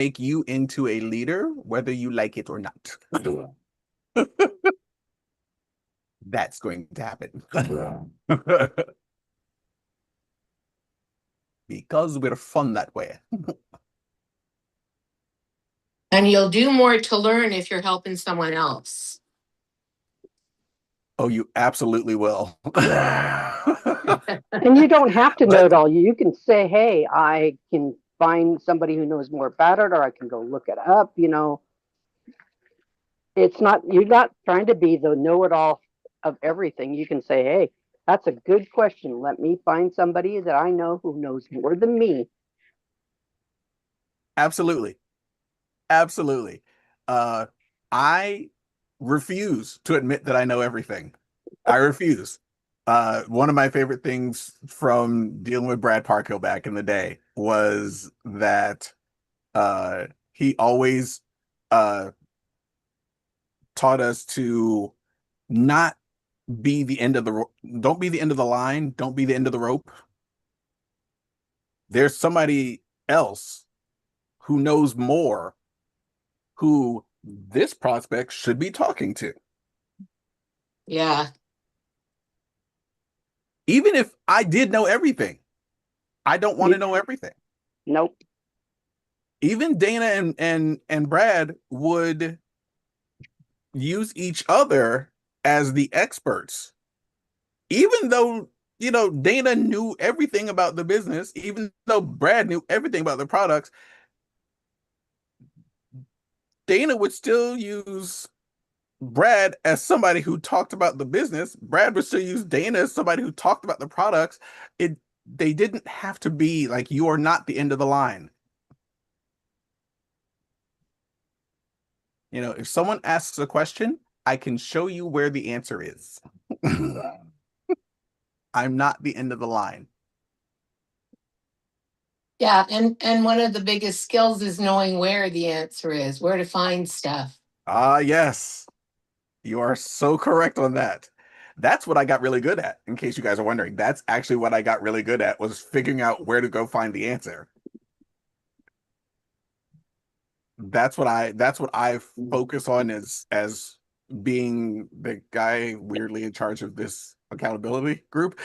make you into a leader, whether you like it or not. That's going to happen. Because we're fun that way. And you'll do more to learn if you're helping someone else. Oh, you absolutely will. And you don't have to know But it all. You can say, hey, I can find somebody who knows more about it, or I can go look it up. It's not, you're not trying to be the know-it-all of everything. You can say, hey, that's a good question. Let me find somebody that I know who knows more than me. absolutely. Absolutely. Uh, I refuse to admit that I know everything. I refuse. One of my favorite things from dealing with Brad Parkhill back in the day was that he always uh, taught us to not be the end of the don't be the end of the line, don't be the end of the rope. There's somebody else who knows more who this prospect should be talking to. Yeah. Even if I did know everything, I don't want to know everything. Nope. Even Dana and Brad would use each other as the experts. Even though, Dana knew everything about the business, even though Brad knew everything about the products, Dana would still use Brad as somebody who talked about the business. Brad would still use Dana as somebody who talked about the products. They didn't have to be like, you are not the end of the line. If someone asks a question, I can show you where the answer is. I'm not the end of the line. Yeah, and one of the biggest skills is knowing where the answer is, where to find stuff. Ah, yes. You are so correct on that. That's what I got really good at, in case you guys are wondering. That's actually what I got really good at, was figuring out where to go find the answer. That's what I focus on as being the guy weirdly in charge of this accountability group.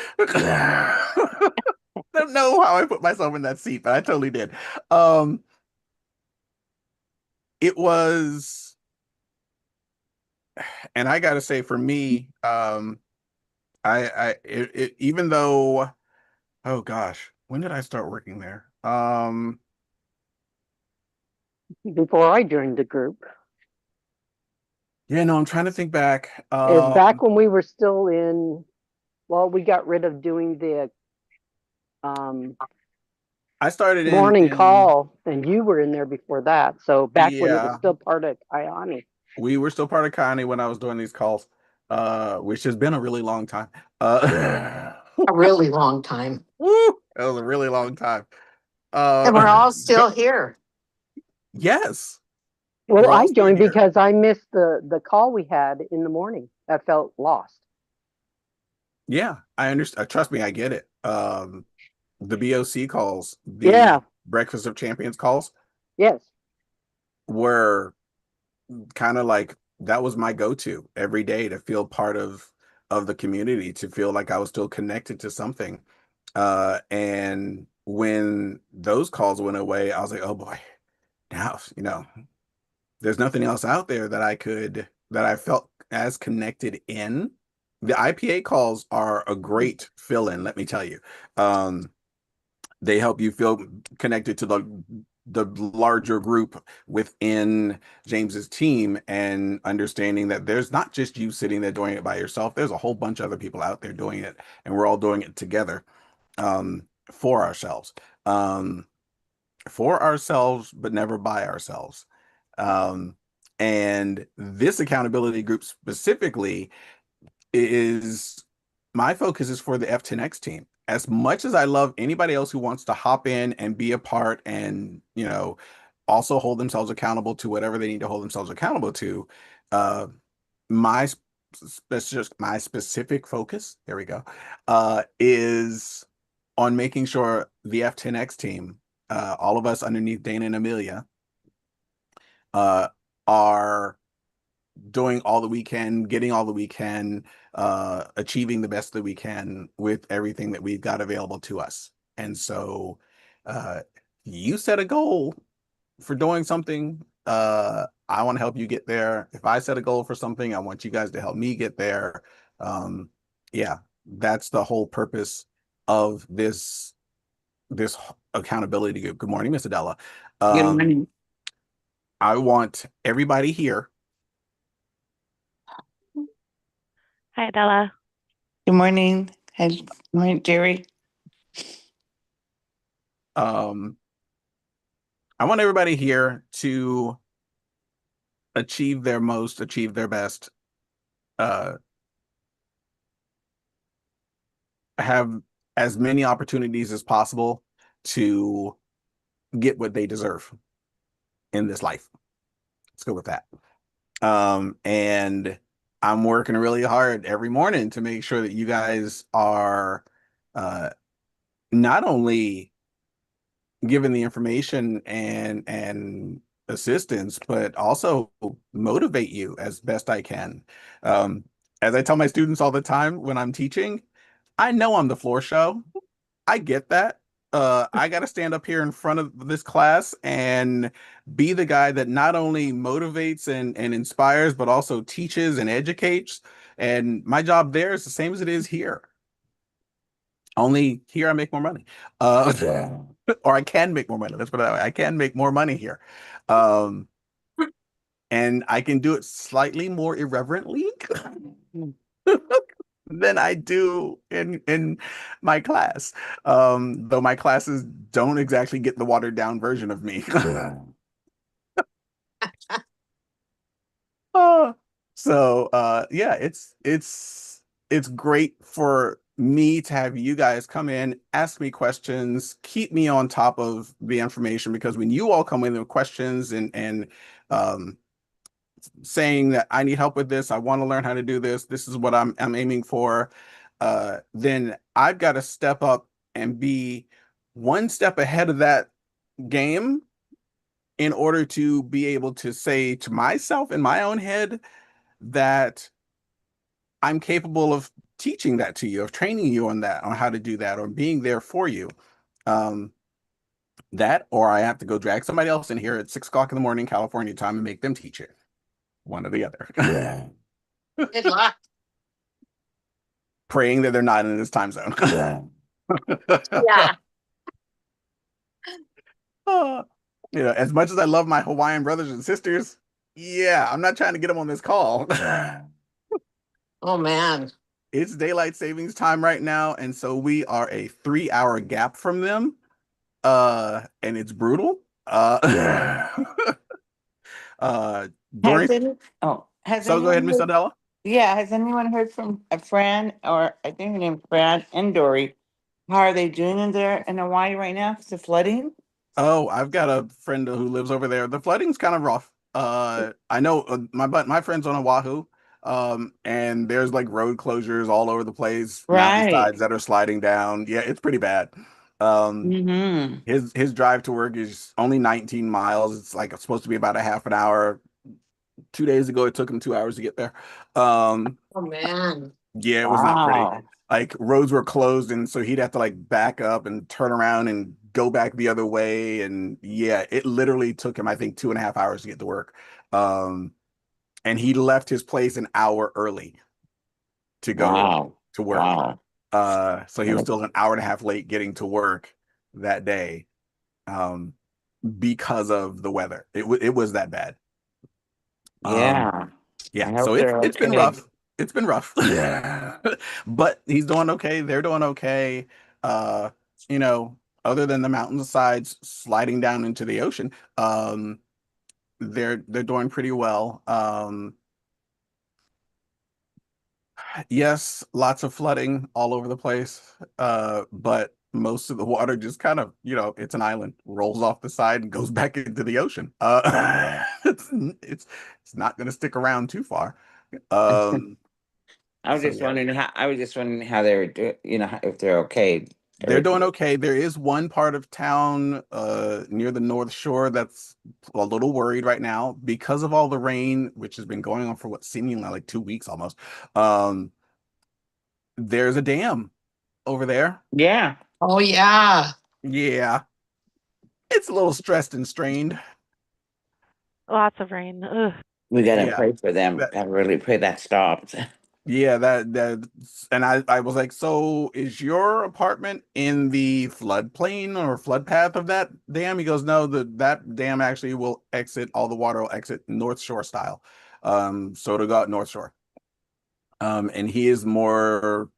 Don't know how I put myself in that seat, but I totally did. Um, it was, and I gotta say, for me, even though, oh gosh, when did I start working there? Before I joined the group, Yeah, no, I'm trying to think back. is back when we were still in, well, we got rid of doing the um, I started morning in call, and you were in there before that. So back when it was yeah, still part of Ioni. we were still part of Connie when I was doing these calls, which has been a really long time. Uh, A really long time. woo, that was a really long time. And we're Uh, all still here. yes, Well, we're all I still joined here. because I missed the call we had in the morning. I felt lost. Yeah, I understand. Trust me, I get it. The BOC calls, the Yeah. Breakfast of Champions calls, Yes. were kind of like, that was my go-to every day to feel part of the community, to feel like I was still connected to something. And when those calls went away, I was like, oh boy, now, there's nothing else out there that I felt as connected in. The IPA calls are a great fill-in, let me tell you. They help you feel connected to the larger group within James's team, and understanding that there's not just you sitting there doing it by yourself. There's a whole bunch of other people out there doing it, and we're all doing it together, for ourselves. Um, for ourselves, but never by ourselves. Um, and this accountability group specifically is, my focus is for the F10X team. As much as I love anybody else who wants to hop in and be a part, and, also hold themselves accountable to whatever they need to hold themselves accountable to, uh, my my specific focus, there we go, is on making sure the F10X team, all of us underneath Dana and Amelia, are doing all that we can, getting all that we can, achieving the best that we can with everything that we've got available to us. And so, you set a goal for doing something. I want to help you get there. If I set a goal for something, I want you guys to help me get there. Um, yeah, that's the whole purpose of this accountability group. Good morning, Miss Adela. Good Um, morning. I want everybody here. Hi, Adela. Good morning. Hi, good morning, Jerry. I want everybody here to achieve their most, achieve their best, uh, have as many opportunities as possible to get what they deserve in this life. Let's go with that. And I'm working really hard every morning to make sure that you guys are not only given the information and assistance, but also motivate you as best I can. Um, as I tell my students all the time when I'm teaching, I know I'm the floor show. I get that. I got to stand up here in front of this class and be the guy that not only motivates and inspires, but also teaches and educates. And my job there is the same as it is here. Only here I make more money. Yeah. Or I can make more money. Let's put it that way. I can make more money here. Um, and I can do it slightly more irreverently than I do in my class. Though my classes don't exactly get the watered down version of me. Uh, yeah, it's great for me to have you guys come in, ask me questions, keep me on top of the information, because when you all come in with questions and um saying that I need help with this, I want to learn how to do this, this is what I'm aiming for, then I've got to step up and be one step ahead of that game in order to be able to say to myself in my own head that I'm capable of teaching that to you, of training you on that, on how to do that, or being there for you. Um, that, or I have to go drag somebody else in here at 6 o'clock in the morning, California time, and make them teach it. One or the other. Yeah. Good luck. Praying that they're not in this time zone. Yeah. Yeah. As much as I love my Hawaiian brothers and sisters, yeah, I'm not trying to get them on this call. Oh man. It's daylight savings time right now, and so we are a 3-hour gap from them. And it's brutal. Has During any, oh, has So go ahead, anyone Miss heard, Adela. yeah, has anyone heard from Fran, or I think her name's Fran and Dory? How are they doing in there in Hawaii right now? Is the flooding? Oh, I've got a friend who lives over there. The flooding's kind of rough. I know my friend's on Oahu, and there's like road closures all over the place, Right. mountainsides that are sliding down. Yeah, it's pretty bad. Um, Mm-hmm. his drive to work is only 19 miles. It's like it's supposed to be about a half an hour. 2 days ago, it took him 2 hours to get there. Oh man. Yeah, it was not pretty. Wow. Like roads were closed, and so he'd have to like back up and turn around and go back the other way. And yeah, it literally took him, I think, 2.5 hours to get to work. Um, and he left his place an hour early to go Wow. to work. Wow. So he was still an hour and a half late getting to work that day, um, because of the weather. It was that bad. Yeah. Yeah, I so hope they're it's been okay. rough. It's been rough. Yeah. But he's doing okay. They're doing okay. Uh, you know, other than the mountainsides sliding down into the ocean, they're doing pretty well. Yes, lots of flooding all over the place. But most of the water just kind of, it's an island, rolls off the side and goes back into the ocean. It's not going to stick around too far. Um, I was so just yeah. wondering how I was just wondering how they were doing, if they're okay. They're doing okay. There is one part of town near the North Shore that's a little worried right now because of all the rain, which has been going on for what seemingly like 2 weeks almost. Um, there's a dam over there. Yeah. Oh, yeah. Yeah, it's a little stressed and strained. Lots of rain. Ugh. We gotta Yeah. pray for them. That I really pray that stops. yeah, that and I was like, so is your apartment in the floodplain or flood path of that dam? He goes, no, that dam actually will exit, all the water will exit North Shore style. So to go out North Shore. And he is more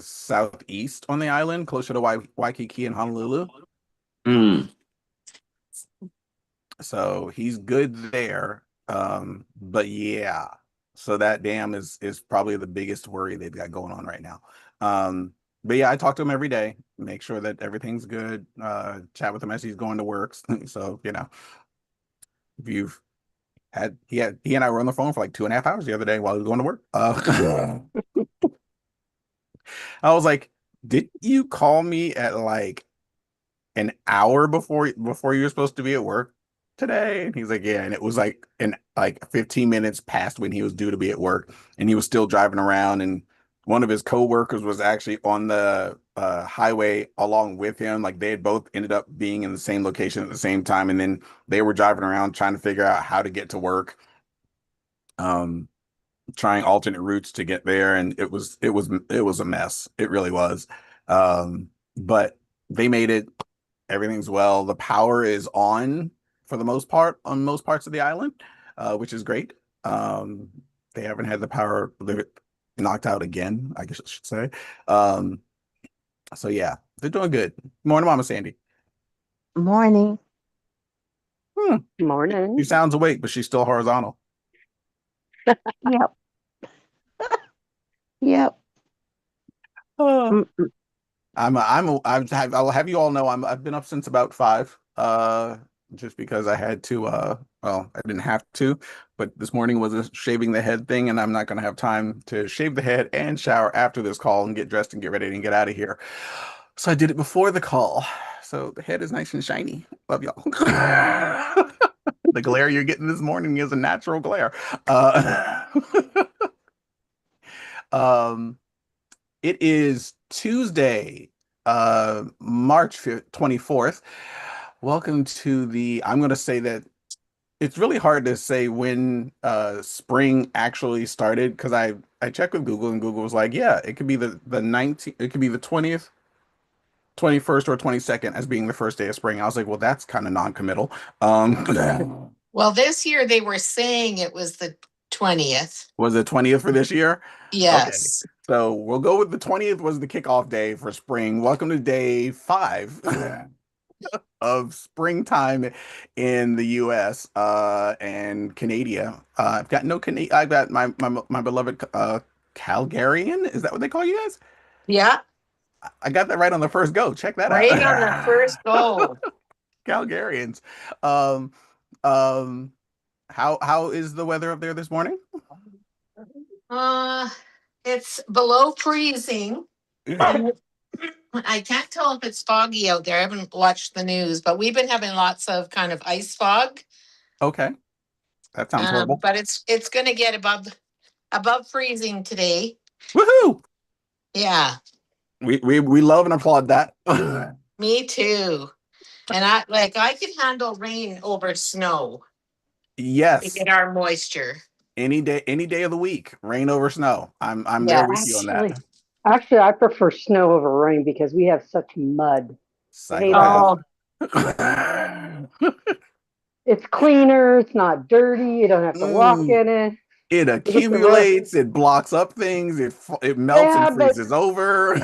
southeast on the island, closer to Waikiki and Honolulu. Mm. So he's good there. But yeah, so that dam is probably the biggest worry they've got going on right now. But yeah, I talk to him every day, make sure that everything's good, chat with him as he's going to work. So, if you've he and I were on the phone for like 2.5 hours the other day while he was going to work. I was like, did you call me at like an hour before you were supposed to be at work today? And he's like, yeah. And it was like 15 minutes past when he was due to be at work, and he was still driving around. And one of his coworkers was actually on the highway along with him. Like they had both ended up being in the same location at the same time, and then they were driving around trying to figure out how to get to work. Um, Trying alternate routes to get there, and it was a mess. It really was. But they made it. Everything's well. The power is on for the most part on most parts of the island, which is great. Um, they haven't had the power knocked out again, I guess I should say. Um, so yeah, they're doing good. Morning, Mama Sandy. Morning. Hmm. She Morning. sounds awake, but she's still horizontal. Yep. Yep. Uh, Mm-mm. I'll have you all know I've been up since about 5. Just because I had to. Well, I didn't have to, but this morning was a shaving the head thing, and I'm not going to have time to shave the head and shower after this call and get dressed and get ready and get out of here. So I did it before the call. So the head is nice and shiny. Love y'all. The glare you're getting this morning is a natural glare. Um, it is Tuesday, March 24th. Welcome to I'm going to say that it's really hard to say when spring actually started because I checked with Google and Google was like, yeah, it could be the 19th, it could be the 20th, 21st, or 22nd as being the first day of spring. I was like, well, that's kind of non-committal. Well, this year they were saying it was the 20th. Was it 20th for this year? Okay. Yes. So we'll go with the 20th was the kickoff day for spring. Welcome to day 5 of springtime in the US and Canada. I've got no Canadian. I've got my beloved Calgarian. Is that what they call you guys? Yeah. I got that right on the first go. Check that Right on the out. first go. Calgarians. Um, um, how is the weather up there this morning? Uh, it's below freezing. I can't tell if it's foggy out there. I haven't watched the news, but we've been having lots of kind of ice fog. Okay, that sounds horrible. But it's going to get above freezing today. Woohoo! Yeah, We love and applaud that. me too. And I can handle rain over snow to Yes, get our moisture. any day of the week, rain over snow. I'm there with you on Actually, that. actually, I prefer snow over rain because we have such mud. I hate Psychopath. Oh, It's cleaner. It's not dirty. You don't have to walk Mm, in it. it You get the rest. accumulates, it blocks up things, it melts and Yeah, but freezes over.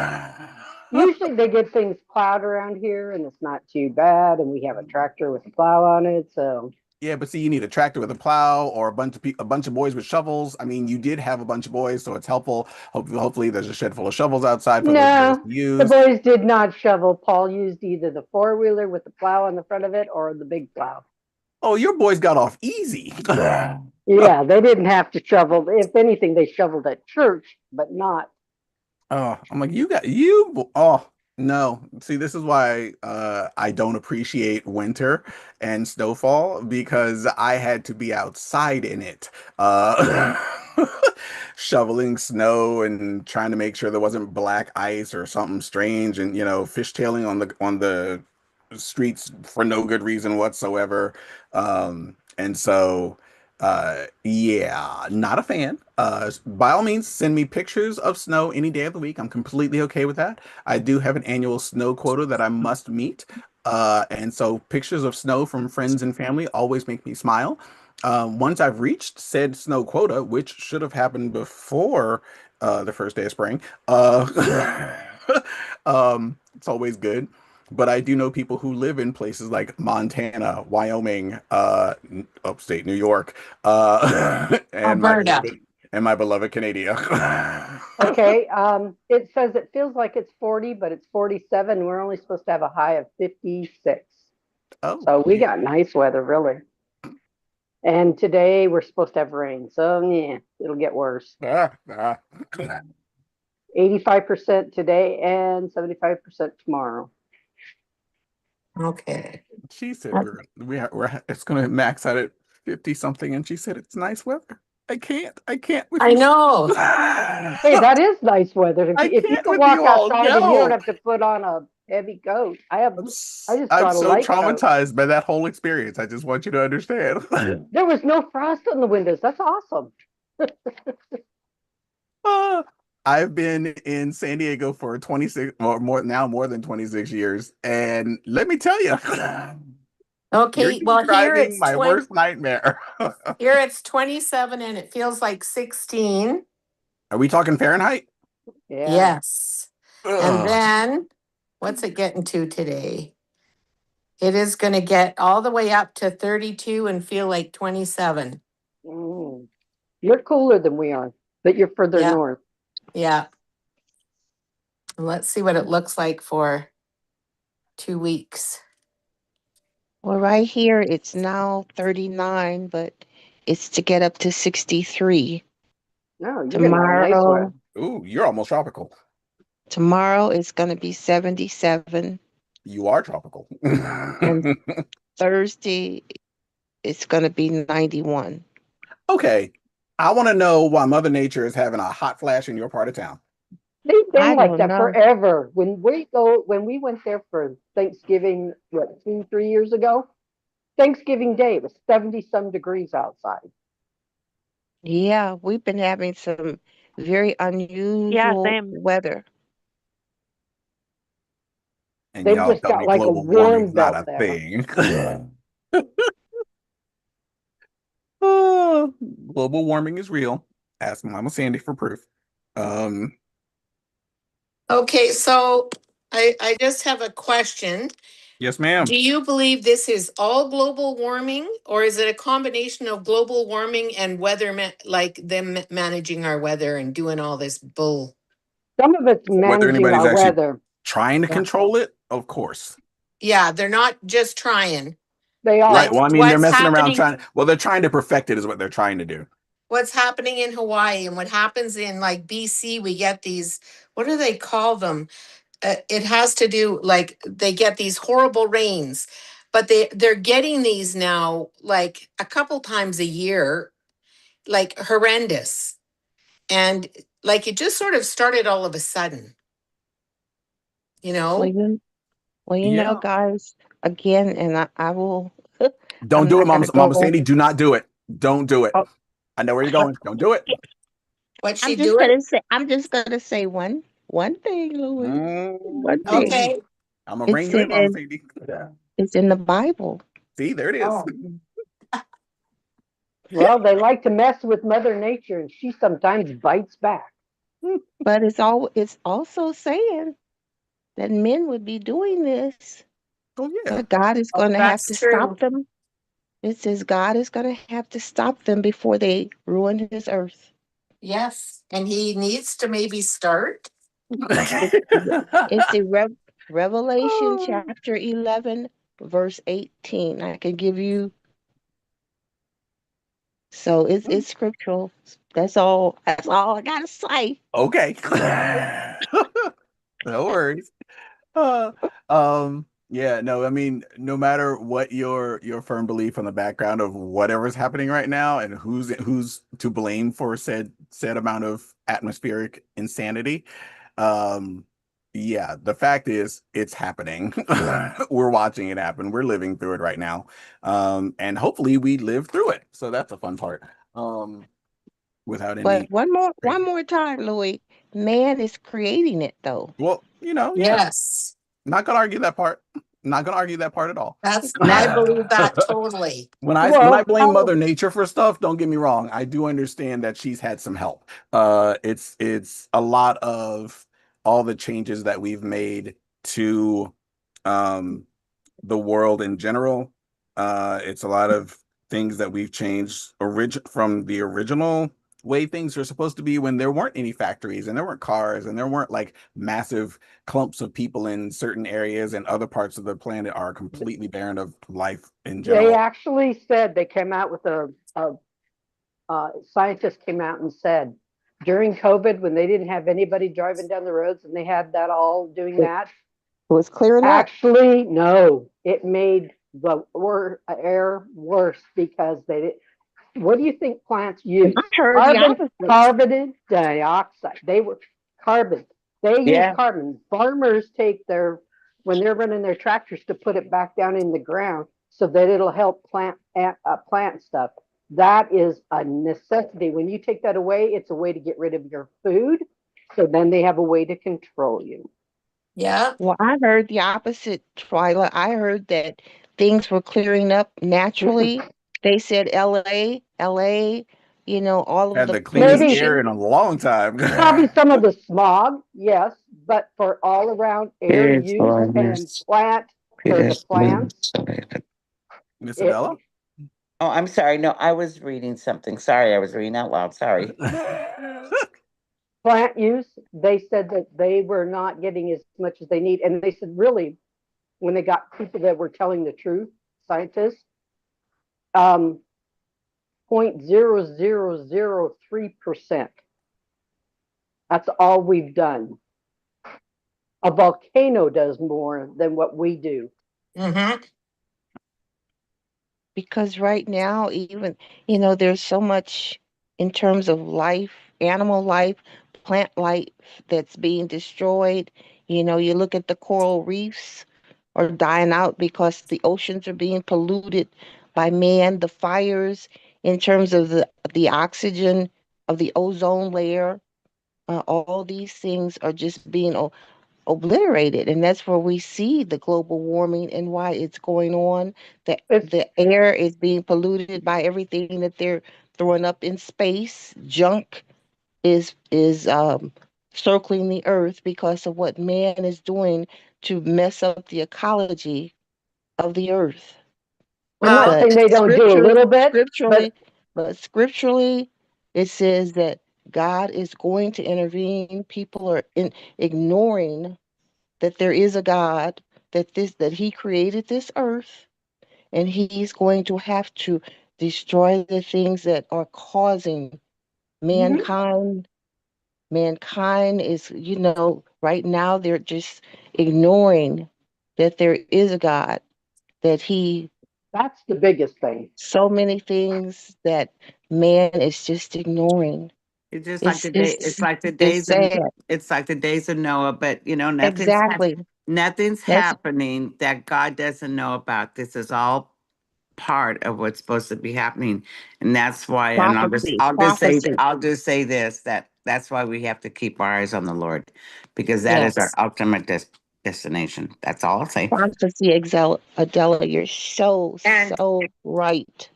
usually they get things plowed around here, and it's not too bad. And we have a tractor with a plow on it, so Yeah, but see, you need a tractor with a plow or a bunch of boys with shovels. I mean, you did have a bunch of boys, so it's helpful. Hopefully, there's a shed full of shovels outside for those boys no. to The use. boys did not shovel. Paul used either the four-wheeler with the plow on the front of it or the big plow. Oh, your boys got off easy. Yeah, they didn't have to shovel. If anything, they shoveled at church, but not Oh, I'm like, you got you. Oh, no. See, this is why I don't appreciate winter and snowfall because I had to be outside in it, uh, shoveling snow and trying to make sure there wasn't black ice or something strange, and fishtailing on the streets for no good reason whatsoever. And so. Yeah, not a fan. By all means, send me pictures of snow any day of the week. I'm completely okay with that. I do have an annual snow quota that I must meet. And so pictures of snow from friends and family always make me smile. Once I've reached said snow quota, which should have happened before the first day of spring, it's always good. But I do know people who live in places like Montana, Wyoming, upstate New York, and Alberta. my beloved Canada. Okay, it says it feels like it's 40, but it's 47. We're only supposed to have a high of 56. Oh, So we yeah. got nice weather, really. And today we're supposed to have rain. So yeah, it'll get worse. Ah, ah. 85% today and 75% tomorrow. Okay. She said Uh, it's gonna max out at 50 something, and she said it's nice weather. I can't with I you. know. Hey, that is nice weather. I If you can't can with walk you all. outside and you don't No. have to put on a heavy coat. I just I'm brought a so light coat. traumatized by that whole experience. I just want you to understand. There was no frost on the windows. That's awesome. Uh, I've been in San Diego for 26 or more than 26 years. And let me tell you, you're Okay. Well, describing my worst nightmare. here it's 27 and it feels like 16. Are we talking Fahrenheit? Yeah. Yes. And Ugh. then what's it getting to today? It is going to get all the way up to 32 and feel like 27. Mm. You're cooler than we are, but you're further Yeah. north. Yeah. Let's see what it looks like for 2 weeks. well, right here it's now 39, but it's to get up to 63. No, you're gonna have nice Tomorrow, weather. Ooh, you're almost tropical. tomorrow it's going to be 77, You are tropical. and Thursday it's going to be 91. Okay. I want to know why Mother Nature is having a hot flash in your part of town. They've been I like don't that know. forever. When we went there for Thanksgiving, what, 2, 3 years ago? Thanksgiving Day, it was 70 some degrees outside. Yeah, we've been having some very Yeah, unusual same. weather. And They've y'all just tell got me like a global warming's warm not belt a there. thing. Oh, global warming is real. Ask Mama Sandy for proof. Um, Okay, so I just have a question. yes, ma'am. Do you believe this is all global warming, or is it a combination of global warming and like them managing our weather and doing all this bull? Some of it's Whether managing anybody's our actually weather. trying to Yeah. control it, of course. Yeah, they're not just trying. They Right. are. Well, I mean, they're What's messing around happening? trying. Well, they're trying to perfect it, is what they're trying to do. What's happening in Hawaii and what happens in like BC? We get these. What do they call them? It has to do like they get these horrible rains, but they're getting these now like a couple times a year, like horrendous. And like it just sort of started all of a sudden, you Well, know? Yeah. guys, again, and I will, Don't I'm do it, not going Mama. to Mama go. Sandy. Do not do it. Don't do it. Oh, I know where you're going. Don't do it. What's I'm she just doing? going to say, one thing, Louis. One thing. Mhm. Okay. I'm gonna It bring you in, Mama says Sandy. Yeah. it's in the Bible, See, there it is. Oh, Well, they like to mess with Mother Nature, and she sometimes bites back. but it's also saying that men would be doing this, Oh yeah. but God is going to have that's to stop true. them. It says God is going to have to stop them before they ruin his earth. Yes. And he needs to maybe start. It's it's the Revelation chapter 11, verse 18. I can give you So it's scriptural. That's all. That's all I gotta say. Okay. No worries. Uh, yeah, no, I mean, no matter what your firm belief on the background of whatever's happening right now and who's to blame for said amount of atmospheric insanity, um, yeah, the fact is it's happening. We're watching it happen. We're living through it right now. And hopefully we live through it. So that's a fun part. Without But any one crazy. more time, Louis. Man is creating it though. Well, yeah. Yes. Not gonna argue that part. Not gonna argue that part at all. Not, I believe that totally. When I Well, blame Mother Nature for stuff, don't get me wrong. I do understand that she's had some help. It's a lot of all the changes that we've made to um the world in general. It's a lot of things that we've changed from the original way things are supposed to be when there weren't any factories and there weren't cars and there weren't like massive clumps of people in certain areas and other parts of the planet are completely barren of life in they general. actually said they came out with a scientist came out and said during COVID when they didn't have anybody driving down the roads and they had that all doing It that. was clearing up. Actually, no, it made the air worse because they did. What do you think plants I use? heard the opposite. Carbon dioxide. They were carbon. They use yeah. carbon. Farmers take their when they're running their tractors to put it back down in the ground so that it'll help plant stuff. That is a necessity. When you take that away, it's a way to get rid of your food. So then they have a way to control you. Yeah. Well, I heard the opposite, Twyla. I heard that things were clearing up naturally. They said LA, all of Had the the cleanest Maybe air pollution. in a long time. probably some of the smog, yes, but for all around air It's use and almost, plant for the it's plants, Miss it Adela? Oh, I'm sorry. No, I was reading something. Sorry, I was reading out loud. Sorry. plant use, they said that they were not getting as much as they need. And they said, really, when they got people that were telling the truth, scientists, 0.0003%. That's all we've done. A volcano does more than what we do. Mm-hmm. Because right now, even, there's so much in terms of life, animal life, plant life that's being destroyed. You look at the coral reefs are dying out because the oceans are being polluted by man, the fires in terms of the oxygen of the ozone layer. All these things are just being obliterated, and that's where we see the global warming and why it's going on. The It's the air is being polluted by everything that they're throwing up in space. Junk is circling the earth because of what man is doing to mess up the ecology of the earth. I'm not Well, But saying they don't do a little bit, but scripturally, it says that God is going to intervene. People are ignoring that there is a God, that He created this earth, and He's going to have to destroy the things that are causing mhm, mankind. Mankind is, right now they're just ignoring that there is a God, that He that's the biggest thing. so many things that man is just ignoring. It's just like It's the day. it's It's like the it's days of. sad. It's like the days of Noah. But Exactly. nothing's That's happening that God doesn't know about. This is all part of what's supposed to be happening, and that's why. And prophecy. Prophecy. I'll just say this, that's why we have to keep our eyes on the Lord, because that is our yes. ultimate destination. That's all I'll say. Prophecy, Adela, you're so, And so right.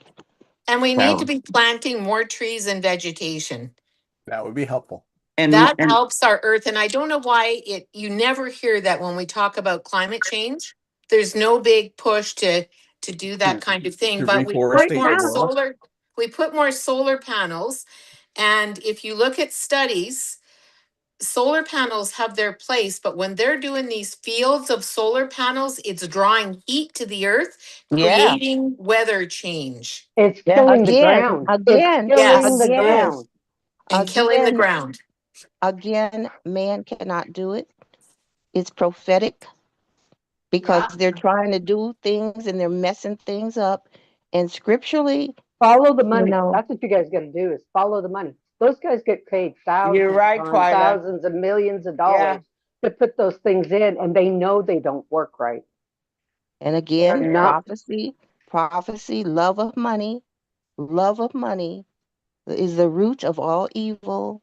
we need to So be planting more trees and vegetation. That would be helpful. That and helps our earth. And I don't know why you never hear that when we talk about climate change. There's no big push to do that To kind of thing, to but we put reforestate the more world. solar panels. And if you look at studies, solar panels have their place, but when they're doing these fields of solar panels, it's drawing heat to the earth, Yeah, creating weather change. It's yeah, killing the Again, ground. It's again, killing the Yes, again, ground. and killing the again, ground. again, man cannot do it. It's prophetic because Yeah. they're trying to do things and they're messing things up. And scripturally, Follow the you money. know, That's what you guys got to do is follow the money. Those guys get paid you're thousands right, upon Twyla. thousands of millions of Yeah, dollars to put those things in, and they know they don't work right. and They're again, not prophecy, love of money is the root of all evil.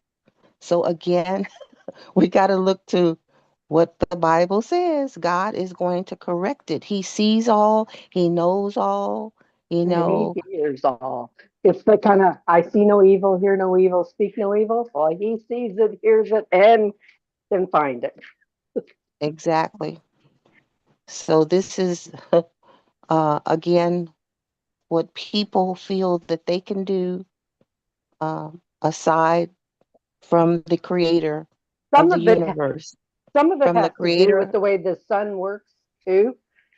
So again, we got to look to what the Bible says. God is going to correct it. He sees all, he knows all, you and know, he hears all. It's the kind of I see no evil, hear no evil, speak no evil. Well, he sees it, hears it, and can find it. exactly. So this is, again, what people feel that they can do aside from the creator of Some the of it universe, some of it from the has to do with creator. the way the sun works too.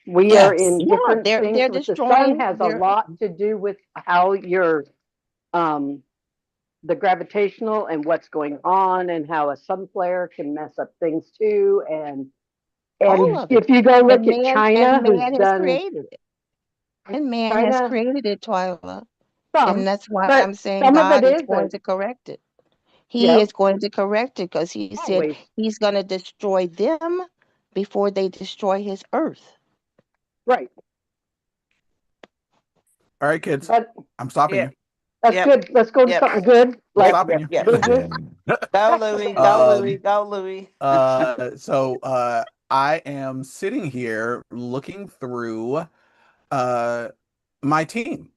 We are Yes. in Yeah, different things they're with the sun destroying has a their, lot to do with how your um the gravitational and what's going on and how a sun flare can mess up things too. all And of it. if you go look And at man and China, who's man has done created it. And man has China created it, Twyla. And some, that's why but I'm saying some of it God is going isn't. to correct it. He Yep, is going to correct it because he said always. he's going to destroy them before they destroy his earth. Right. All right, kids, But I'm stopping yeah, you. that's yep, good. Let's go to yep, something good, I'm yep, like stopping yep, you. yep. business. Go, Louie. Go, Louie. um, Go, Louie. I am sitting here looking through uh my team.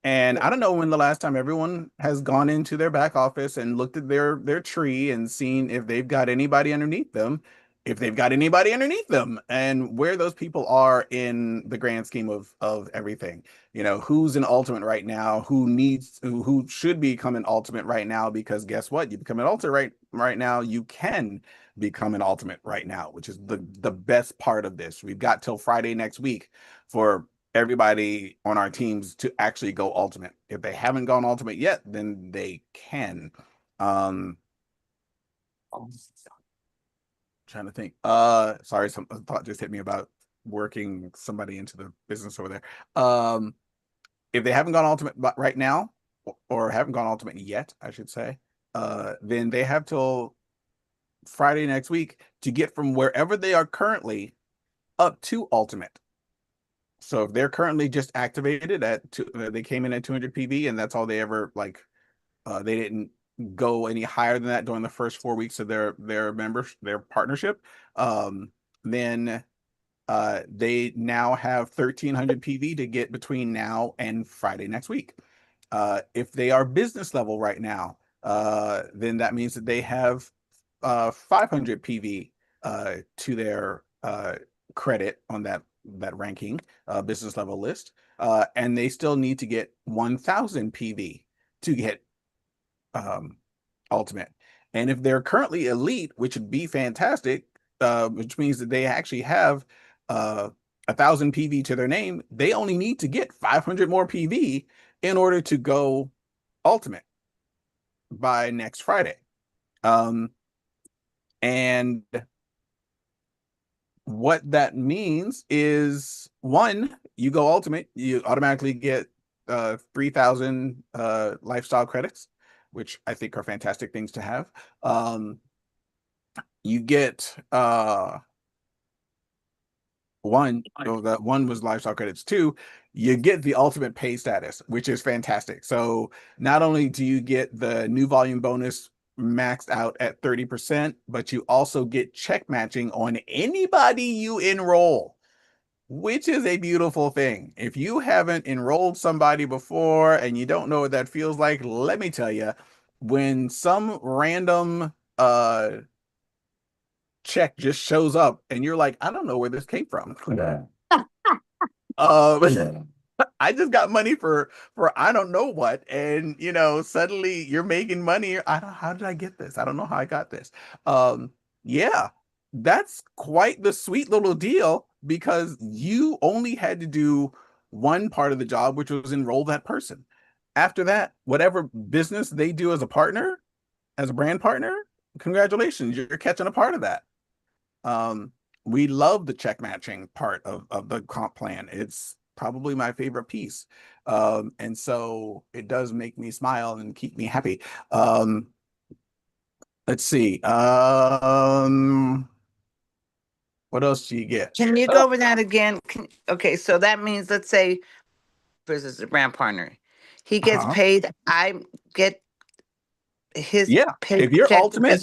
And I don't know when the last time everyone has gone into their back office and looked at their tree and seen if they've got anybody underneath them, if they've got anybody underneath them, and where those people are in the grand scheme of everything. You know, who's an ultimate right now, who should become an ultimate right now, because guess what? You become an ultimate right now, you can become an ultimate right now, which is the best part of this. We've got till Friday next week for everybody on our teams to actually go ultimate. If they haven't gone ultimate yet, then they can. I'm trying to think. Sorry, some thought just hit me about working somebody into the business over there. If they haven't gone ultimate right now, or haven't gone ultimate yet, I should say, then they have till Friday next week to get from wherever they are currently up to ultimate. So if they're currently just activated at they came in at 200 PV and that's all they ever like, they didn't go any higher than that during the first 4 weeks of their partnership. Then they now have 1300 PV to get between now and Friday next week. If they are business level right now, then that means that they have 500 PV to their credit on that ranking business level list, and they still need to get 1000 PV to get ultimate. And if they're currently elite, which would be fantastic, which means that they actually have 1000 PV to their name, they only need to get 500 more PV in order to go ultimate by next Friday. And what that means is, one, you go ultimate, you automatically get 3000 lifestyle credits, which I think are fantastic things to have. You get one, so that one was lifestyle credits. Two, you get the ultimate pay status, which is fantastic. So not only do you get the new volume bonus maxed out at 30%, but you also get check matching on anybody you enroll, which is a beautiful thing. If you haven't enrolled somebody before and you don't know what that feels like, let me tell you, when some random check just shows up and you're like, I don't know where this came from. I just got money for I don't know what, and suddenly you're making money. I don't How did I get this? I don't know how I got this. Yeah, that's quite the sweet little deal because you only had to do one part of the job, which was enroll that person. After that, whatever business they do as a partner, as a brand partner, congratulations, you're catching a part of that. Um, we love the check matching part of the comp plan. It's probably my favorite piece. And so it does make me smile and keep me happy. Let's see. What else do you get? Can you go over that again? Okay, so that means, let's say, versus a brand partner, he gets Uh-huh. paid. I get his Yeah. If you're paycheck ultimate,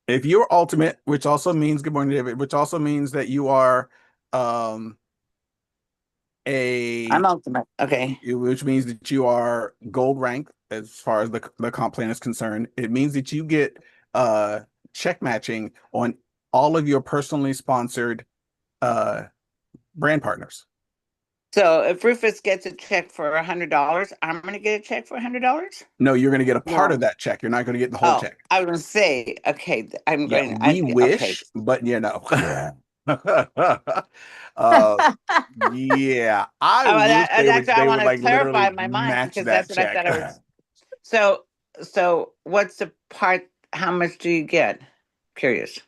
if you're ultimate, which also means good morning, David, which also means that you are um I'm a ultimate. Okay. which means that you are gold rank as far as the comp plan is concerned. It means that you get uh check matching on all of your personally sponsored uh brand partners. So if Rufus gets a check for $100, I'm gonna get a check for $100. No, you're going to get a part No. of that check. You're not going to get the whole Oh, check. I was gonna say, okay, I'm Yeah, going. we Okay, wish, but uh yeah, I wish that's what I they want would to like clarify literally in my mind match because that's that what I check. thought I was. So, so what's the part? How much do you get? Curious.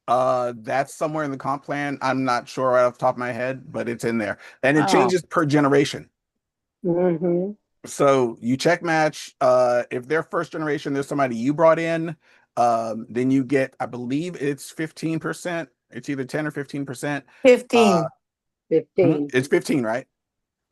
That's somewhere in the comp plan. I'm not sure right off the top of my head, but it's in there. And it Oh, changes per generation. Mm-hmm. So you check match, if they're first generation, there's somebody you brought in, then you get, I believe it's 15%. It's either 10 or 15%. Uh, 15. 15. it's 15, right?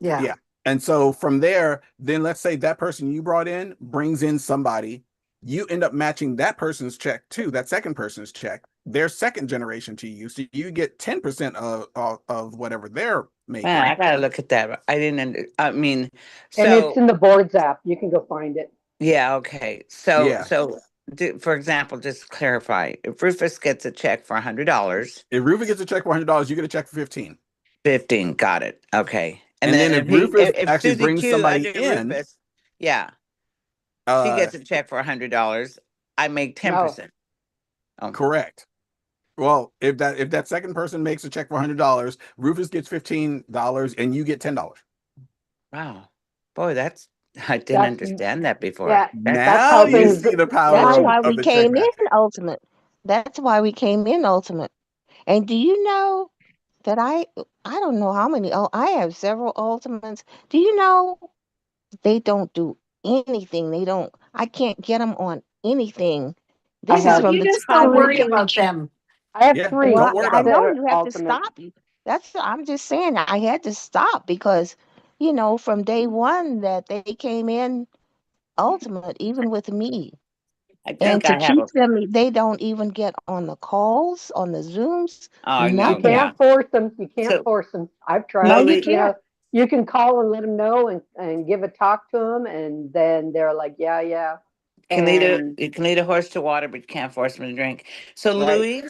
Yeah. Yeah. And so from there, then let's say that person you brought in brings in somebody, you end up matching that person's check too, that second person's check, their second generation to you. So you get 10% of whatever they're man, making. I gotta look at that. I didn't. I mean, And it's so in the boards app. You can go find it. yeah, okay. So, Yeah. for example, just to clarify, if Rufus gets a check for $100, If Ruben gets a check for $100, you get a check for 15. 15, got it. Okay. And And then then if Rufus if actually Susie brings Q somebody under in, Rufus, yeah, she uh, gets a check for $100, I make No. 10%. Oh, correct. Well, if that second person makes a check for $100, Rufus gets $15 and you get $10. wow. Boy, that's I didn't That's, understand that before. yeah, That's that's Now how you things, see the power That's guys, why of we the check came in matching. ultimate. That's why we came in ultimate. And do you know that I don't know how many. Oh, I have several ultimates. Do you know they don't do anything? They don't. I can't get them on anything. I This is have, from You the just don't time we worry got. about them. I have Yeah, three Well, don't worry I about them. that know are you have to ultimate. stop. That's. I'm just saying. I had to stop because, from day one that they came in ultimate, even with me. I And think to I have a keep them, they don't even get on the calls, on the Zooms, oh You no, nothing. yeah. can't force them. You can't So force them. I've No, tried. you Louis, can't. You can call and let them know and give a talk to them, and then they're like, yeah, yeah, and you can lead a horse to water, but you can't force him to drink. So right. Louis,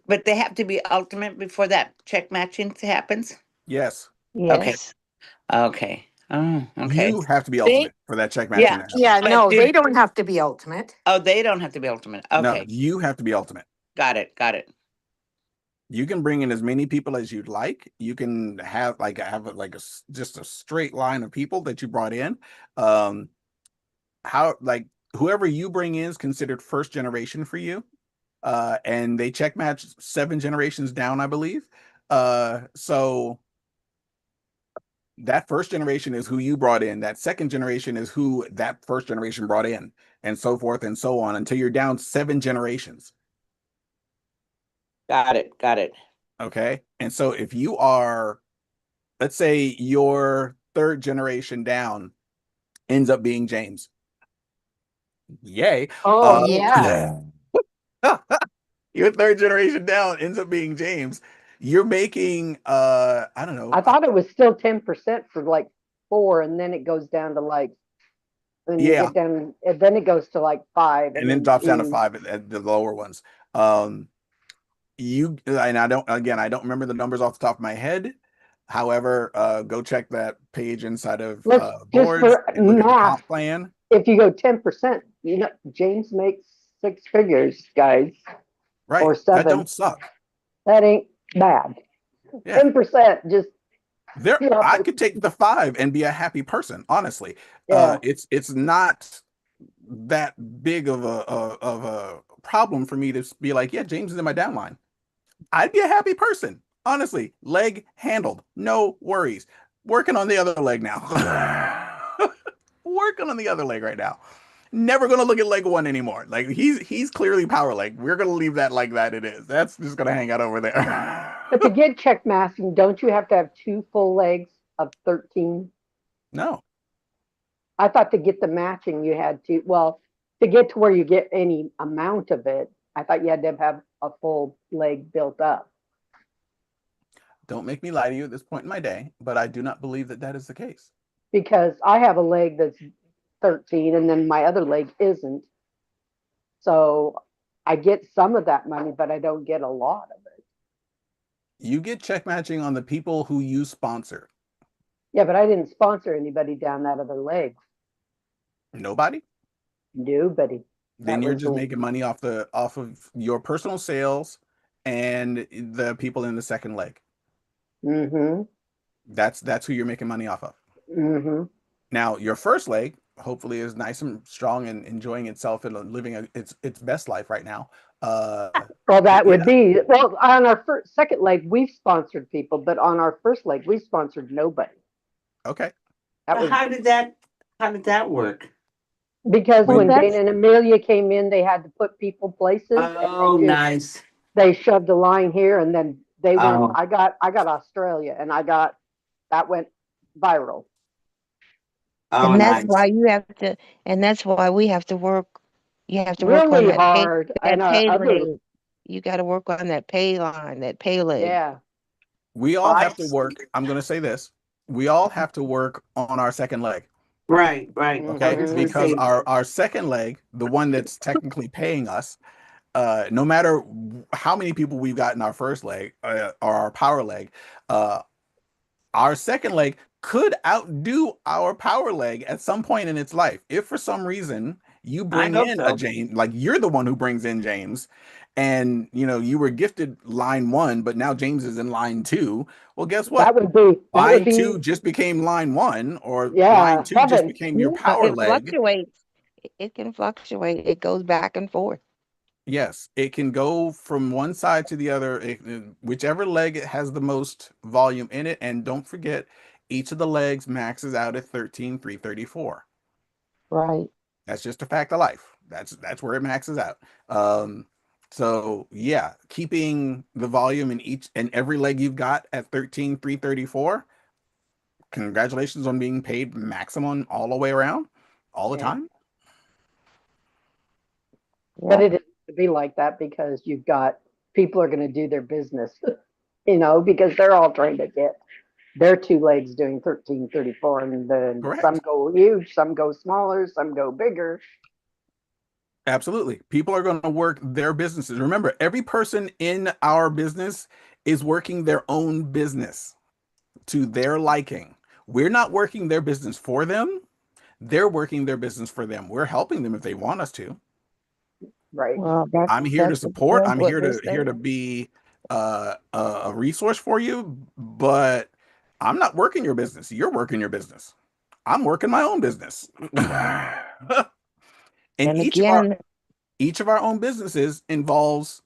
but they have to be ultimate before that check matching happens. Yes, Okay. Yes. Okay. Oh, okay. you have to be They, ultimate for that check Yeah, matching to happen. yeah, but no, they don't have to be ultimate. they don't have to be ultimate. No, Okay. you have to be ultimate. Got it. Got it. You can bring in as many people as you'd like. You can just a straight line of people that you brought in. Um, how like whoever you bring in is considered first generation for you. And they check match 7 generations down, I believe. So that first generation is who you brought in. That second generation is who that first generation brought in, and so forth and so on until you're down 7 generations. Got it. Got it. Okay. And so if you are, let's say your third generation down ends up being James. Yay. Oh, Uh, yeah. your third generation down ends up being James. You're making I don't know. I thought it was still 10% for like 4, and then it goes down to like, when you Yeah, get down, and then it goes to like 5, and and then then drops down to 2. 5 at the lower ones. You and I don't again, I don't remember the numbers off the top of my head. However, go check that page inside of Let's just boards for and look at the math. comp plan. If you go 10%, James makes 6 figures, guys, Right. or That 7. don't suck. That ain't bad. Yeah. 10%, just I could take the 5 and be a happy person, honestly. yeah. It's not that big of a problem for me to be like, yeah, James is in my downline. I'd be a happy person. Honestly, leg handled. No worries. Working on the other leg now. Working on the other leg right now. Never gonna look at leg one anymore. Like he's clearly power leg. We're gonna leave that like that it is. That's just gonna hang out over there. But to get check masking, don't you have to have 2 full legs of 13? No. I thought to get the matching, you had to, well, to get to where you get any amount of it, I thought you had to have a full leg built up. Don't make me lie to you at this point in my day, but I do not believe that that is the case. Because I have a leg that's 13 and then my other leg isn't. So I get some of that money, but I don't get a lot of it. You get check matching on the people who you sponsor. Yeah, but I didn't sponsor anybody down that other leg. Nobody? Nobody. Then That you're was just making money off of your personal sales and the people in the second leg. mm-hmm. That's who you're making money off of. Mm-hmm. Now, your first leg hopefully is nice and strong and enjoying itself and living its best life right now. Well, But that yeah, would be well on our second leg. We've sponsored people, but on our first leg, we sponsored nobody. okay. That So was how did that work? because Well, when When Dana that's and Amelia came in, they had to put people places, and Oh, nice. they shoved a line here, and then they went. Oh, I got Australia, and that went viral. oh, and that's nice. why you have to, and that's why we have to work. You have to work on Really hard, and that our pay other leg. You got to work on that pay line, that pay leg. yeah. we all I have to work, I'm going to say this. We all have to work on our second leg. Right, right. I was Okay, just mm-hmm. gonna because say, our second leg, the one that's technically paying us, no matter how many people we've got in our first leg or our power leg, uh, our second leg could outdo our power leg at some point in its life. If for some reason you I bring hope in a so. James, like you're the one who brings in James, and you were gifted line one, but now James is in line two. Well, guess That what? would be Line two just became line one, or line yeah, two just heaven. became your Yeah, power it leg. fluctuates. It can fluctuate. It goes back and forth. Yes, it can go from one side to the other, whichever leg it has the most volume in it. And don't forget, each of the legs maxes out at 13,334. Right. That's just a fact of life. That's where it maxes out. Um, so yeah, keeping the volume in each and every leg you've got at 13,334. Congratulations on being paid maximum all the way around, all the Yeah, time. but Yep. it is to be like that because you've got people are going to do their business, because they're all trying to get their 2 legs doing 1334, and then some Correct. go huge, some go smaller, some go bigger. Absolutely. People are going to work their businesses. Remember, every person in our business is working their own business to their liking. We're not working their business for them. They're working their business for them. We're helping them if they want us to. Right. Well, I'm here to that's support. I'm what here they're to saying. be a resource for you, but I'm not working your business. You're working your business. I'm working my own business. And And again, each of our own businesses involves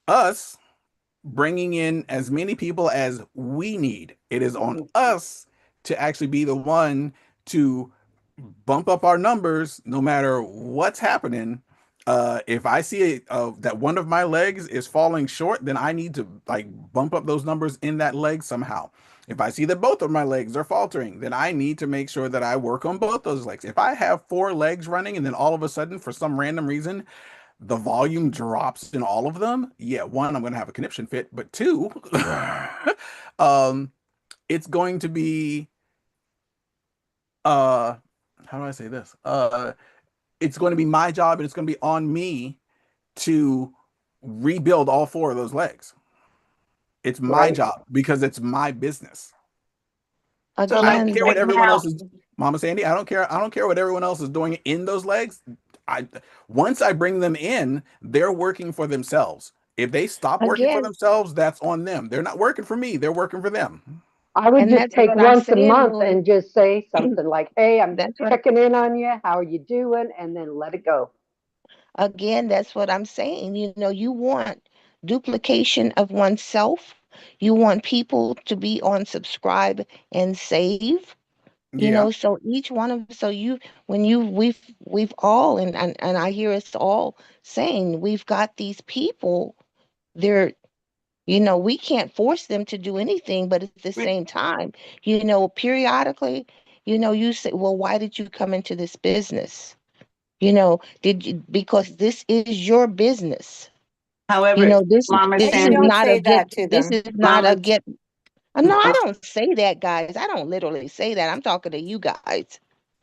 us bringing in as many people as we need. It is on us to actually be the one to bump up our numbers no matter what's happening. If I see that one of my legs is falling short, then I need to like bump up those numbers in that leg somehow. If I see that both of my legs are faltering, then I need to make sure that I work on both those legs. If I have 4 legs running and then all of a sudden, for some random reason, the volume drops in all of them, yeah, one, I'm going to have a conniption fit, but two, um, it's going to be, uh, how do I say this? It's going to be my job and it's going to be on me to rebuild all 4 of those legs. It's my Right. job because it's my business. So I don't like Again, care what right everyone now, else is, Mama Sandy. I don't care. I don't care what everyone else is doing in those legs. I Once I bring them in, they're working for themselves. If they stop working for again, themselves, that's on them. They're not working for me. They're working for them. I would and just that's take what I'm once a saying, month Louis. and just say something like, "Hey, I'm That's what checking in on you. How are you doing?" And then let it go. Again, that's what I'm saying. You want duplication of oneself. You want people to be on subscribe and save. Yeah, So each one of so you when you we've all and I hear us all saying we've got these people, they're we can't force them to do anything, but at the same time, periodically, you say, well, why did you come into this business? Did you, because this is your business. however, This Mama And this you is don't Sandy, not a say get that to this them. is not a Mama, get. No, I don't say that, guys. I don't literally say that. I'm talking to you guys.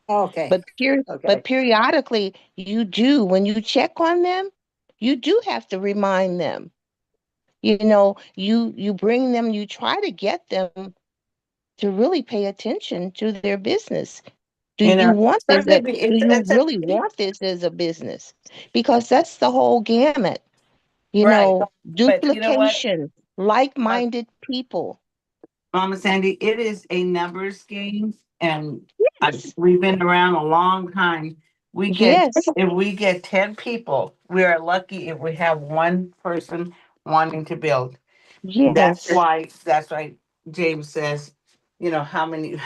Okay. But Okay. periodically, you do when you check on them, you do have to remind them. You bring them, you try to get them to really pay attention to their business. Do you you know, want this? especially Do it's you it's a really want this as a business? Because that's the whole gamut. right. But you know what? Duplication, like-minded people. Mama Sandy, it is a numbers game, and Yes, we've been around a long time. yes, If we get 10 people, we are lucky if we have one person wanting to build. yes. That's why James says, how many,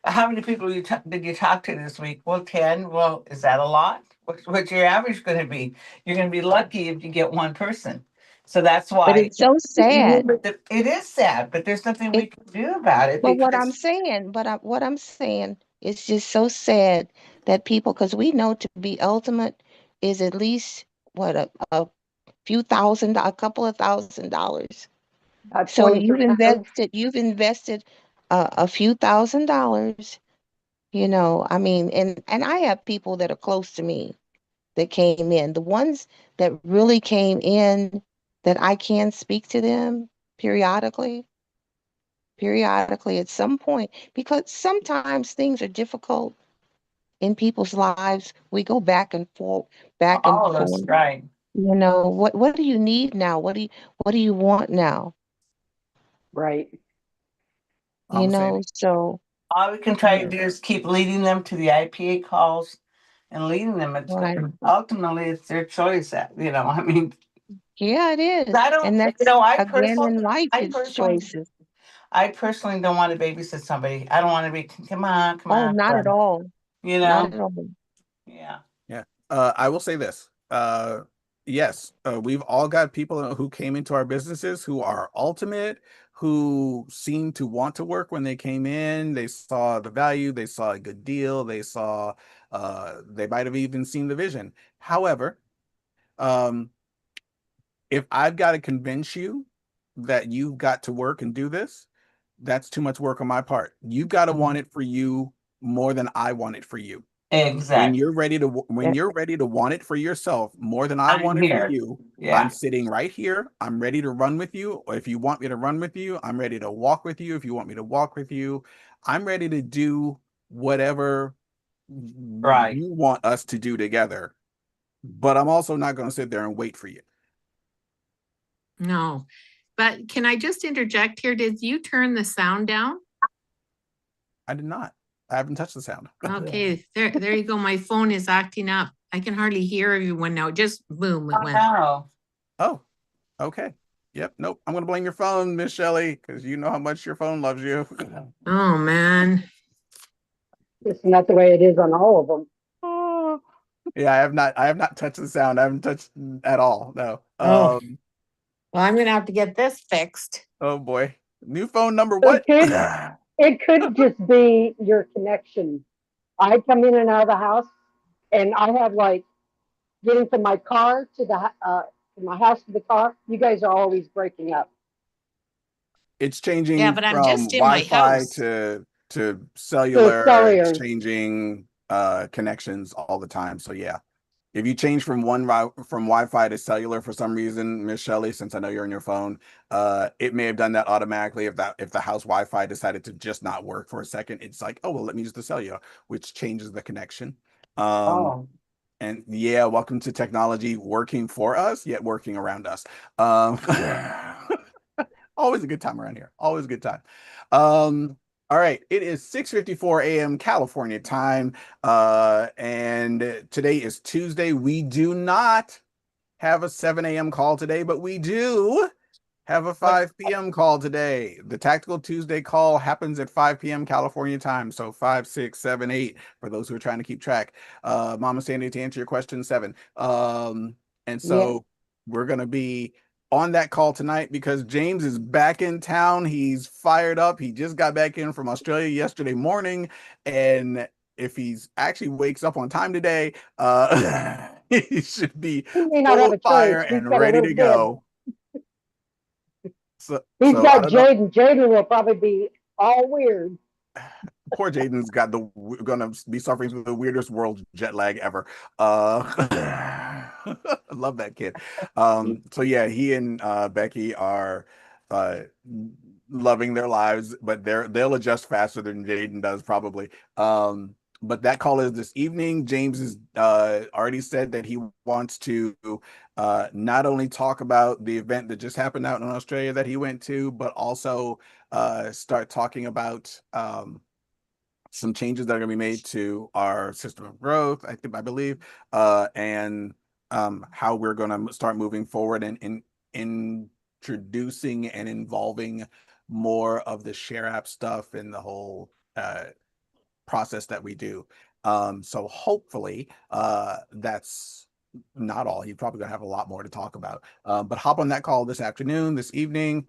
how many people did you talk to this week? Well, 10. Well, is that a lot? What's your average going to be? You're going to be lucky if you get one person. So that's But why it's so sad. it is sad, but there's nothing we It, can do about it but what I'm because saying, what I'm saying, it's just so sad that people, because we know to be ultimate is at least what a few thousand, a couple of $1,000s. So 20%. you've invested a few $1,000s. I mean, and I have people that are close to me that came in. The ones that really came in that I can speak to them periodically, periodically at some point, because sometimes things are difficult in people's lives. We go back and forth, back and all of us, forth. right? What do you need now? What do you want now? Right. Mama Sandy. So All we can try to yeah, do is keep leading them to the IPA calls and leading them. It's right. ultimately it's their choice. I mean, Yeah, it is. I don't. And that's again Personally, in life, I it's personally, choices. I personally don't want to babysit somebody. I don't want to be. Come Oh, on, not at son. all. You Not know. at all. Yeah. Yeah. I will say this. Yes, we've all got people who came into our businesses who are ultimate, who seem to want to work when they came in. They saw the value, they saw a good deal, they might have even seen the vision. However, um, if I've got to convince you that you've got to work and do this, that's too much work on my part. You've got to want it for you more than I want it for you. Exactly. When That, you're ready to want it for yourself more than I I'm want it for here. you, I'm Yeah. sitting right here. I'm ready to run with you. Or if you want me to run with you, I'm ready to walk with you. If you want me to walk with you, I'm ready to do whatever Right. you want us to do together. But I'm also not going to sit there and wait for you. No. But can I just interject here? Did you turn the sound down? I did not. I haven't touched the sound. Okay, there you go. My phone is acting up. I can hardly hear everyone now. Just boom, it Oh went. no. Oh, okay. Yep. Nope. I'm going to blame your phone, Miss Shelley, because you know how much your phone loves you. Oh man. It's not the way it is on all of them. Oh, yeah, I have not touched the sound. I haven't touched at all. No. Oh, well, I'm gonna have to get this fixed. Oh boy. New phone number It what? could, it could just be your connection. I come in and out of the house, and I have like getting from my car to from my house to the car. You guys are always breaking up. It's Yeah, changing but I'm from just in my Wi-Fi house. to So cellular. It's cellular. changing connections all the time. So yeah. If you change from from Wi-Fi to cellular for some reason, Miss Shelley, since I know you're on your phone, it may have done that automatically. If the house Wi-Fi decided to just not work for a second, it's like, oh well, let me use the cellular, which changes the connection. Um, Oh, and yeah, welcome to technology working for us, yet working around us. Um, always a good time around here. Always a good time. All right, it is 6:54 a.m. California time, and today is Tuesday. We do not have a 7 a.m. call today, but we do have a what? 5 p.m. call today. The Tactical Tuesday call happens at 5 p.m. California time. So 5, 6, 7, 8 for those who are trying to keep track. Mama Sandy, to answer your question, 7. And Yeah. so we're going to be on that call tonight because James is back in town. He's fired up. He just got back in from Australia yesterday morning. And if he's actually wakes up on time today, he should be He may not full have of a choice. fire He's and got a ready little to bit. go. So, He's so I got don't know. Jaden. Jaden will probably be all weird. Poor Jaden's got the gonna be suffering from the weirdest world jet lag ever. I love that kid. So yeah, he and Becky are uh loving their lives, but they'll adjust faster than Jaden does probably. But that call is this evening. James has already said that he wants to not only talk about the event that just happened out in Australia that he went to, but also start talking about some changes that are going to be made to our system of growth, I believe, and how we're going to start moving forward and introducing and involving more of the share app stuff in the whole process that we do. So hopefully that's not all. He's probably going to have a lot more to talk about. But hop on that call this afternoon, this evening.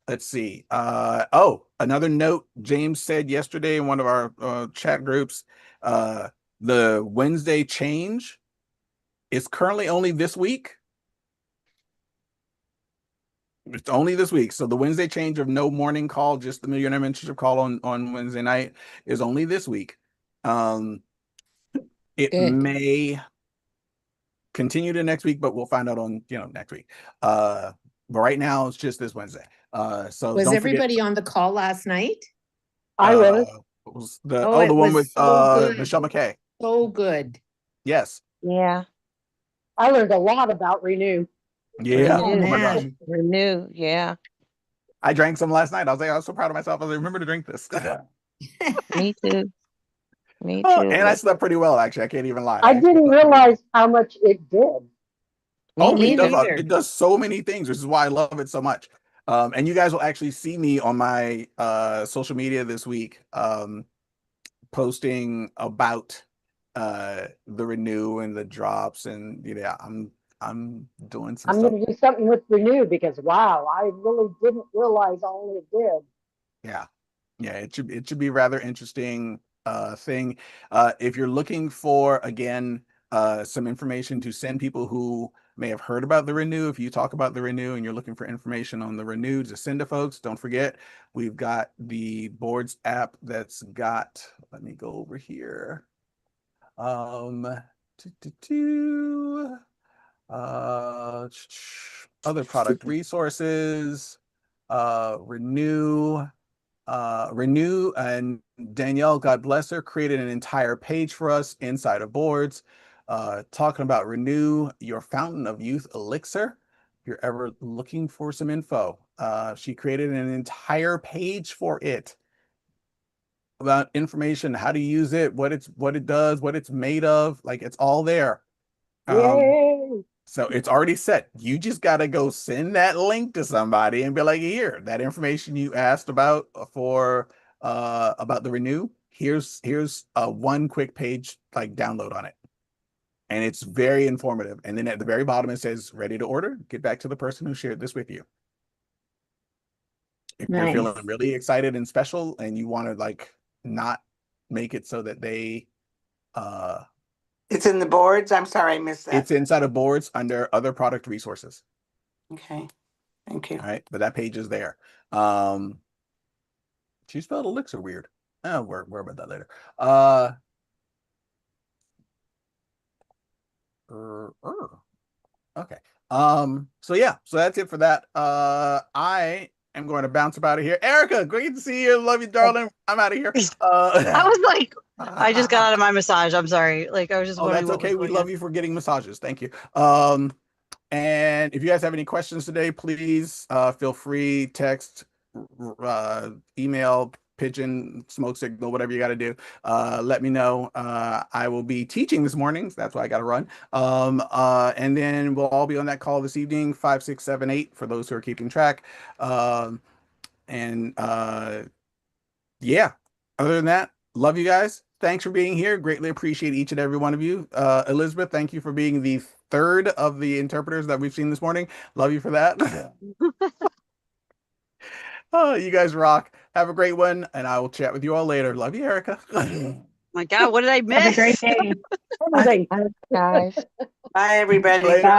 Let's see. Another note James said yesterday in one of our chat groups, uh, the Wednesday change is currently only this week. It's only this week. So the Wednesday change of no morning call, just the Millionaire Mentorship call on Wednesday night is only this week. Um, it Good. may continue to next week, but we'll find out on next week. But right now it's just this Wednesday. So Was don't forget. everybody on the call last night? I Uh, was. what was the Oh, it the one was with so good. Michelle McKay. So good. Yes. Yeah. I learned a lot about Renew. Yeah. Oh Oh Renew. my gosh. man. Renew. Yeah. I drank some last night. I was so proud of myself. I was like, remember to drink this. Me too. Me Oh, too. and I slept pretty well actually. I can't even lie. I I actually didn't slept pretty well. realize how much it did. Me Oh, neither. it does so many things, which is why I love it so much. And you guys will actually see me on my social media this week posting about the renew and the drops and I'm doing some I'm stuff. going to do something with Renew because wow, I really didn't realize all it did. Yeah. Yeah, it should be rather interesting thing. If you're looking for again some information to send people who may have heard about the renew, if you talk about the renew and you're looking for information on the renew to send to folks, don't forget we've got the boards app that's got, let me go over here. Um doo, doo, doo, uh other product resources, renew. Renew and Danielle, God bless her, created an entire page for us inside of boards, talking about Renew, your fountain of youth elixir. If you're ever looking for some info, she created an entire page for it about information, how to use it, what it does, what it's made of. Like it's all there. Um, Yay! so it's already set. You just got to go send that link to somebody and be like, here, that information you asked about for about the renew. Here's a one quick page like download on it. And it's very informative. And then at the very bottom it says ready to order. Get back to the person who shared this with you. If you're Nice. feeling really excited and special and you want to like not make it so that they It's in the boards. I'm sorry, I missed that. it's inside of boards under other product resources. Okay, thank you. All right, but that page is there. Um, she spelled elixir weird. Oh, we're about that later. Okay. So yeah, so that's it for that. I am going to bounce up out of here. Erica, great to see you. Love you, darling. I'm out of here. I was like, I just got out of my massage. I'm sorry. Like, I was just Oh, wondering that's what was okay. We going on. love you for getting massages. Thank you. And if you guys have any questions today, please feel free, text, email, pigeon, smoke signal, whatever you got to do. Let me know. I will be teaching this morning. So that's why I got to run. And then we'll all be on that call this evening, 5, 6, 7, 8, for those who are keeping track. And yeah, other than that, love you guys. Thanks for being here. Greatly appreciate each and every one of you. Elizabeth, thank you for being the third of the interpreters that we've seen this morning. Love you for that. Oh, you guys rock. Have a great one, and I will chat with you all later. Love you, Erica. My God, what did I Have a great miss? day. Everything. Guys. Bye, everybody. Later.